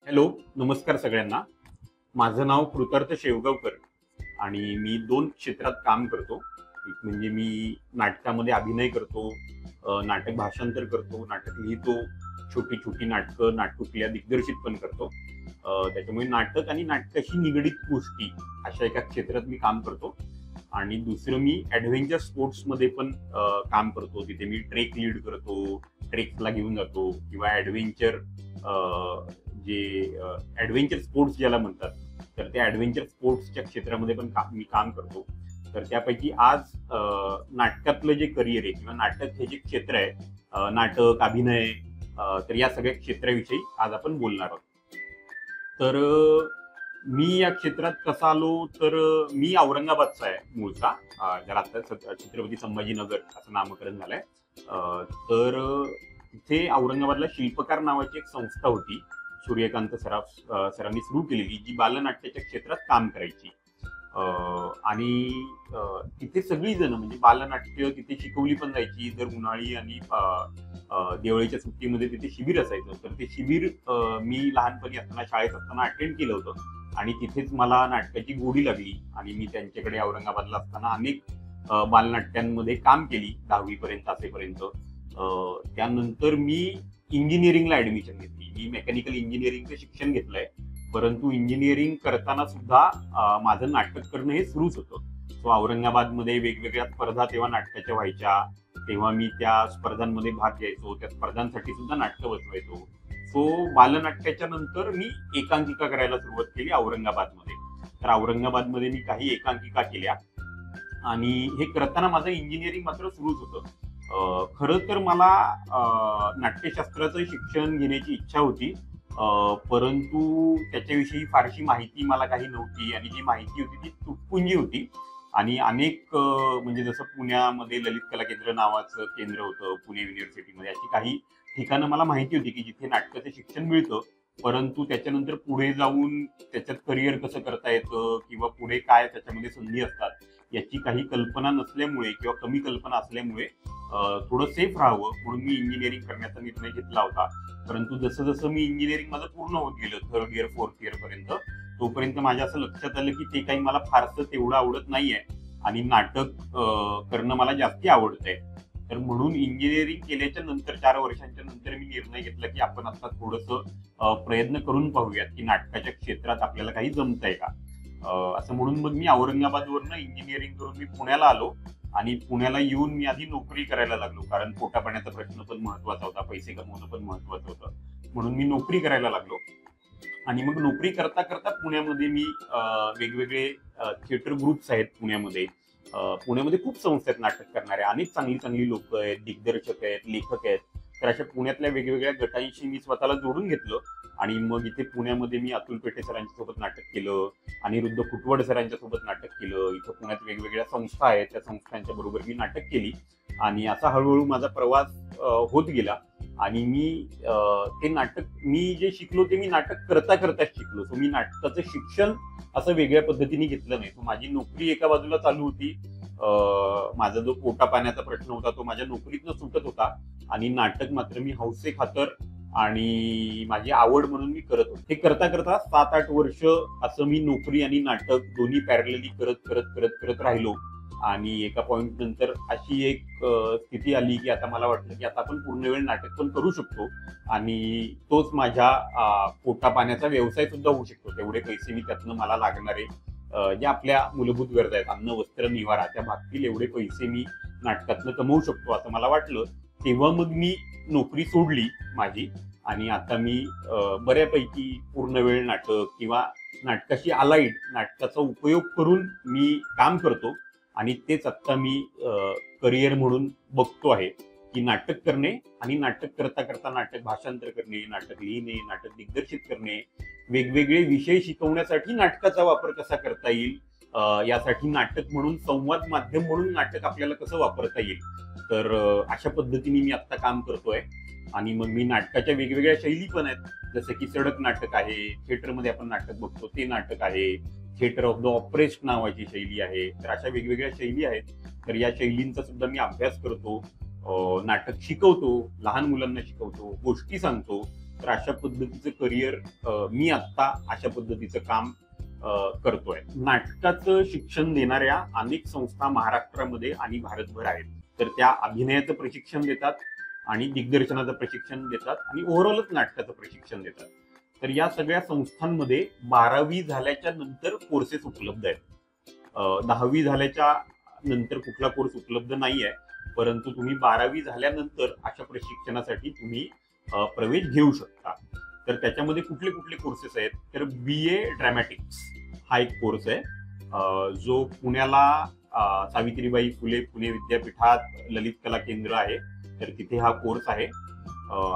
Hello, नमस्कार सगळ्यांना. माझं नाव कृतार्थ शेवगावकर आणि मी दोन क्षेत्रात काम करतो. एक म्हणजे मी नाटकामध्ये अभिनय करतो, नाटक भाषांतर करतो, नाटक लिहितो, छोटी छोटी नाटकं, नाटकुल्या दिग्दर्शित पण करतो. त्याच्यामुळे नाटक आणि नाटकाशी निगडीत गोष्टी अशा एका क्षेत्रात मी काम करतो. आणि दुसरं मी ॲडव्हेंचर स्पोर्ट्समध्ये पण काम करतो. तिथे मी ट्रेक लीड करतो, ट्रेक्सला घेऊन जातो किंवा ॲडव्हेंचर जे ॲडव्हेंचर स्पोर्ट्स ज्याला म्हणतात, तर त्या ॲडव्हेंचर स्पोर्ट्सच्या क्षेत्रामध्ये पण मी काम करतो. तर त्यापैकी आज नाटकातलं जे करिअर आहे किंवा नाटक हे जे क्षेत्र आहे, नाटक, अभिनय, तर या सगळ्या क्षेत्राविषयी आज आपण बोलणार आहोत. तर मी या क्षेत्रात कसा आलो, तर मी औरंगाबादचा आहे मूळचा, ज्याला आता छत्रपती संभाजीनगर असं नामकरण झालंय. तर तिथे औरंगाबादला शिल्पकार नावाची एक संस्था होती, सूर्यकांत सरांनी सुरू केलेली, जी बालनाट्याच्या क्षेत्रात काम करायची. आणि तिथे सगळी जण म्हणजे बालनाट्य तिथे शिकवली पण जायची. दर उन्हाळी आणि दिवाळीच्या सुट्टीमध्ये तिथे शिबिर असायचं. तर ते शिबिर मी लहानपणी असताना, शाळेत असताना अटेंड केलं होतं आणि तिथेच मला नाटकाची गोडी लागली आणि मी त्यांच्याकडे औरंगाबादला असताना अनेक बालनाट्यांमध्ये काम केली 10वी पर्यंत असेपर्यंत. त्यानंतर मी इंजिनिअरिंगला ऍडमिशन घेतली. मी मेकॅनिकल इंजिनिअरिंगचं शिक्षण घेतलंय, परंतु इंजिनिअरिंग करताना सुद्धा माझं नाटक करणं हे सुरूच होतं. सो औरंगाबादमध्ये वेगवेगळ्या स्पर्धा तेव्हा नाटकाच्या व्हायच्या, तेव्हा मी त्या स्पर्धांमध्ये भाग घ्यायचो, त्या स्पर्धांसाठी सुद्धा नाटकं बसवायचो. सो बालनाट्याच्या नंतर मी एकांकिका करायला सुरुवात केली औरंगाबादमध्ये. तर औरंगाबादमध्ये मी काही एकांकिका केल्या आणि हे करताना माझं इंजिनिअरिंग मात्र सुरूच होतं. खरं तर मला नाट्यशास्त्राचं शिक्षण घेण्याची इच्छा होती, परंतु त्याच्याविषयी फारशी माहिती मला काही नव्हती आणि जी माहिती होती ती तुटपुंजी होती. आणि अनेक म्हणजे जसं पुण्यामध्ये ललित कला केंद्र नावाचं केंद्र होतं, पुणे युनिव्हर्सिटीमध्ये, अशी काही ठिकाणं मला माहिती होती की जिथे नाटकाचं शिक्षण मिळतं, परंतु त्याच्यानंतर पुढे जाऊन त्याच्यात करिअर कसं करता येतं किंवा पुढे काय त्याच्यामध्ये संधी असतात याची काही कल्पना नसल्यामुळे किंवा कमी कल्पना असल्यामुळे थोडं सेफ राहावं म्हणून मी इंजिनिअरिंग करण्याचा निर्णय घेतला होता. परंतु जसं जसं मी इंजिनिअरिंग माझं पूर्ण होत गेलं, 3rd इयर 4th इयर पर्यंत, तोपर्यंत माझ्या असं लक्षात आलं की ते काही मला फारसं तेवढं आवडत नाहीये आणि नाटक करणं मला जास्ती आवडतंय. तर म्हणून इंजिनिअरिंग केल्याच्या नंतर 4 वर्षांच्या नंतर मी निर्णय घेतला की आपण आता थोडंसं प्रयत्न करून पाहूयात की नाटकाच्या क्षेत्रात आपल्याला काही जमतंय का. असं म्हणून मग मी औरंगाबादवरनं इंजिनिअरिंग करून मी पुण्याला आलो आणि पुण्याला येऊन मी आधी नोकरी करायला लागलो, कारण पोटापाण्याचा प्रश्न पण महत्वाचा होता, पैसे कमवणं पण महत्वाचं होतं. म्हणून मी नोकरी करायला लागलो आणि मग नोकरी करता करता पुण्यामध्ये मी वेगवेगळे थिएटर ग्रुप्स आहेत पुण्यामध्ये. पुण्यामध्ये खूप संस्था आहेत नाटक करणाऱ्या, अनेक चांगली चांगली लोक आहेत, दिग्दर्शक आहेत, लेखक आहेत. तर अशा पुण्यातल्या वेगवेगळ्या गटांशी मी स्वतःला जोडून घेतलं आणि मग इथे पुण्यामध्ये मी अतुल पेठे सरांच्या सोबत नाटक केलं, अनिरुद्ध फुटवड सरांच्या सोबत नाटक केलं. इथं पुण्यात वेगवेगळ्या संस्था आहेत, त्या संस्थांच्या बरोबर मी नाटक केली आणि असा हळूहळू माझा प्रवास होत गेला. आणि मी ते नाटक मी जे शिकलो ते मी नाटक करता करताच शिकलो. सो मी नाटकाचं शिक्षण असं वेगळ्या पद्धतीने घेतलं नाही. माझी नोकरी एका बाजूला चालू होती, माझा जो पोटा पाण्याचा प्रश्न होता तो माझ्या नोकरीतनं सुटत होता आणि नाटक मात्र मी हौसे खातर आणि माझी आवड म्हणून मी करत होतो. हे करता करता 7-8 वर्ष असं मी नोकरी आणि नाटक दोन्ही पॅरलली करत करत करत करत राहिलो. आणि एका पॉइंट नंतर अशी एक स्थिती आली की आता मला वाटलं की आता आपण पूर्ण वेळ नाटक पण करू शकतो आणि तोच माझ्या पोटा पाण्याचा व्यवसाय सुद्धा होऊ शकतो. तेवढे पैसे मी त्यातनं मला लागणारे ज्या आपल्या मूलभूत गरजा आहेत, अन्न वस्त्र निवारा, त्या भागतील एवढे पैसे मी नाटकातनं कमवू शकतो असं मला वाटलं. तेव्हा मग मी नोकरी सोडली माझी आणि आता मी बऱ्यापैकी पूर्ण वेळ नाटक किंवा नाटकाशी अलाइड नाटकाचा उपयोग करून मी काम करतो आणि तेच आता मी करिअर म्हणून बघतो आहे की नाटक करणे आणि नाटक करता करता नाटक भाषांतर करणे, नाटक लिहिणे, नाटक दिग्दर्शित करणे, वेगवेगळे विषय शिकवण्यासाठी नाटकाचा वापर कसा करता येईल, यासाठी नाटक म्हणून संवाद माध्यम म्हणून नाटक आपल्याला कसं वापरता येईल. तर अशा पद्धतीने मी आता काम करतोय. आणि मग मी नाटकाच्या वेगवेगळ्या शैली पण आहेत, जसं की सडक नाटक आहे, थिएटरमध्ये आपण नाटक बघतो ते नाटक आहे, थिएटर ऑफ द ऑपरेस्ट नावाची शैली आहे. तर अशा वेगवेगळ्या शैली आहेत. तर या शैलींचा सुद्धा मी अभ्यास करतो, नाटक शिकवतो, लहान मुलांना शिकवतो, गोष्टी सांगतो तर अशा पद्धतीचं करिअर मी आत्ता अशा पद्धतीचं काम करतोय. नाटकाचं शिक्षण देणाऱ्या अनेक संस्था महाराष्ट्रामध्ये आणि भारतभर आहेत. तर त्या अभिनयाचं प्रशिक्षण देतात आणि दिग्दर्शनाचं प्रशिक्षण देतात आणि ओव्हरऑलच नाटकाचं प्रशिक्षण देतात. तर या सगळ्या संस्थांमध्ये 12वी झाल्याच्या नंतर कोर्सेस उपलब्ध आहेत. 10वी झाल्याच्या नंतर कुठला कोर्स उपलब्ध नाही आहे, परंतु तुम्ही 12वी झाल्यानंतर अशा प्रशिक्षणासाठी तुम्ही प्रवेश घेऊ शकता. तर त्याच्यामध्ये कुठले कुठले कोर्सेस आहेत, तर BA ड्रॅमॅटिक्स हा एक कोर्स आहे, जो पुण्याला सावित्रीबाई फुले पुणे विद्यापीठात ललित कला केंद्र आहे, तर तिथे हा कोर्स आहे.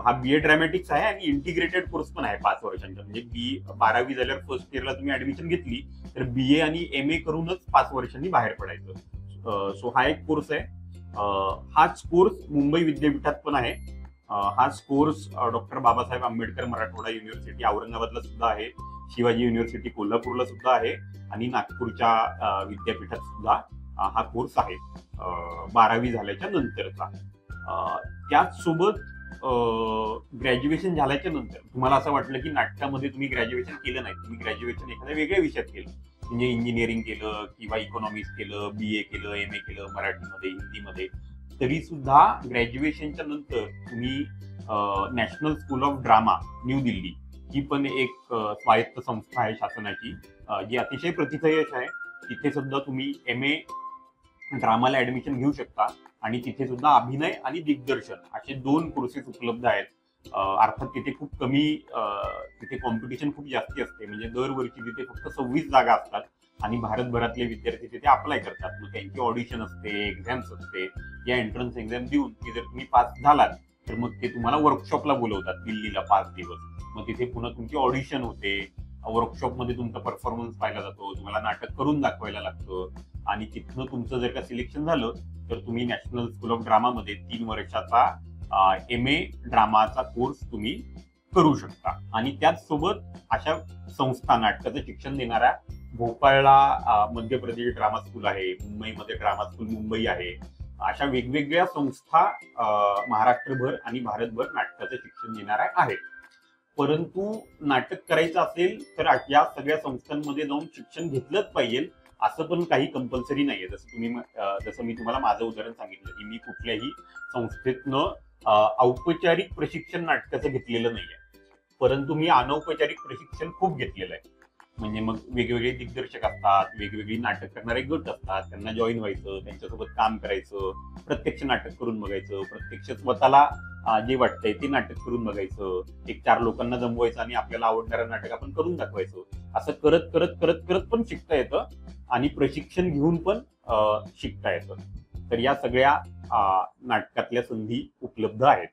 हा BA ड्रॅमॅटिक्स आहे आणि इंटिग्रेटेड कोर्स पण आहे 5 वर्षांचा. म्हणजे 12वी झाल्यावर फर्स्ट इयरला तुम्ही ऍडमिशन घेतली तर BA आणि MA करूनच 5 वर्षांनी बाहेर पडायचं. सो हा एक कोर्स आहे. हाच कोर्स मुंबई विद्यापीठात पण आहे. हाच course doctor Babasaheb Ambedkar Marathwada university औरंगाबादला सुद्धा आहे, शिवाजी युनिव्हर्सिटी कोल्हापूरला सुद्धा आहे आणि नागपूरच्या विद्यापीठात सुद्धा हा कोर्स आहे 12वी झाल्याच्या नंतरचा. त्याचसोबत ग्रॅज्युएशन झाल्याच्या नंतर तुम्हाला असं वाटलं की नाटकामध्ये तुम्ही ग्रॅज्युएशन केलं नाही, तुम्ही ग्रॅज्युएशन एखाद्या वेगळ्या विषयात केलं, म्हणजे इंजिनिअरिंग केलं किंवा इकॉनॉमिक्स केलं, BA केलं, MA केलं, मराठीमध्ये, हिंदीमध्ये, तरी सुद्धा ग्रॅज्युएशनच्या नंतर तुम्ही National School of Drama New Delhi ही पण एक स्वायत्त संस्था आहे शासनाची, जी अतिशय प्रथितयश आहे. तिथे सुद्धा तुम्ही MA ड्रामाला ऍडमिशन घेऊ शकता आणि तिथे सुद्धा अभिनय आणि दिग्दर्शन असे 2 कोर्सेस उपलब्ध आहेत. अर्थात तिथे खूप कमी, तिथे कॉम्पिटिशन खूप जास्ती असते. म्हणजे दरवर्षी तिथे फक्त 26 जागा असतात आणि भारतभरातले विद्यार्थी तिथे अप्लाय करतात. मग त्यांची ऑडिशन असते, एक्झाम्स असते. या एंट्रन्स एक्झाम देऊन की जर तुम्ही पास झालात तर मग ते तुम्हाला वर्कशॉपला बोलवतात दिल्लीला 5 दिवस. मग तिथे पुन्हा तुमची ऑडिशन होते, वर्कशॉपमध्ये तुमचा परफॉर्मन्स पाहिला जातो, तुम्हाला नाटक करून दाखवायला लागतं आणि तिथनं तुमचं जर का सिलेक्शन झालं तर तुम्ही नॅशनल स्कूल ऑफ ड्रामामध्ये 3 वर्षाचा MA ड्रामाचा कोर्स तुम्ही करू शकता. आणि त्याचसोबत अशा संस्था, नाटकाचं शिक्षण देणाऱ्या भोपाळला मध्य प्रदेश ड्रामा स्कूल आहे, मुंबईमध्ये ड्रामा स्कूल मुंबई आहे, अशा वेगवेगळ्या संस्था महाराष्ट्रभर आणि भारतभर नाटकाचं शिक्षण देणाऱ्या आहेत. परंतु नाटक करायचं असेल तर या सगळ्या संस्थांमध्ये जाऊन शिक्षण घेतलंच पाहिजे असं पण काही कंपल्सरी नाहीये. जसं मी तुम्हाला माझं उदाहरण सांगितलं की मी कुठल्याही संस्थेतनं औपचारिक प्रशिक्षण नाटकाचं घेतलेलं नाहीये, परंतु मी अनौपचारिक प्रशिक्षण खूप घेतलेलं आहे. म्हणजे मग वेगवेगळे दिग्दर्शक असतात, वेगवेगळी नाटक करणारे गट असतात, त्यांना जॉईन व्हायचं, त्यांच्यासोबत काम करायचं, प्रत्यक्ष नाटक करून बघायचं, प्रत्यक्ष स्वतःला जे वाटतंय ते नाटक करून बघायचं, 1-4 लोकांना जमवायचं आणि आपल्याला आवडणारं नाटक आपण करून दाखवायचं. असं करत करत करत करत पण शिकता येतं आणि प्रशिक्षण घेऊन पण शिकता येतं. तर या सगळ्या नाटकातल्या संधी उपलब्ध आहेत.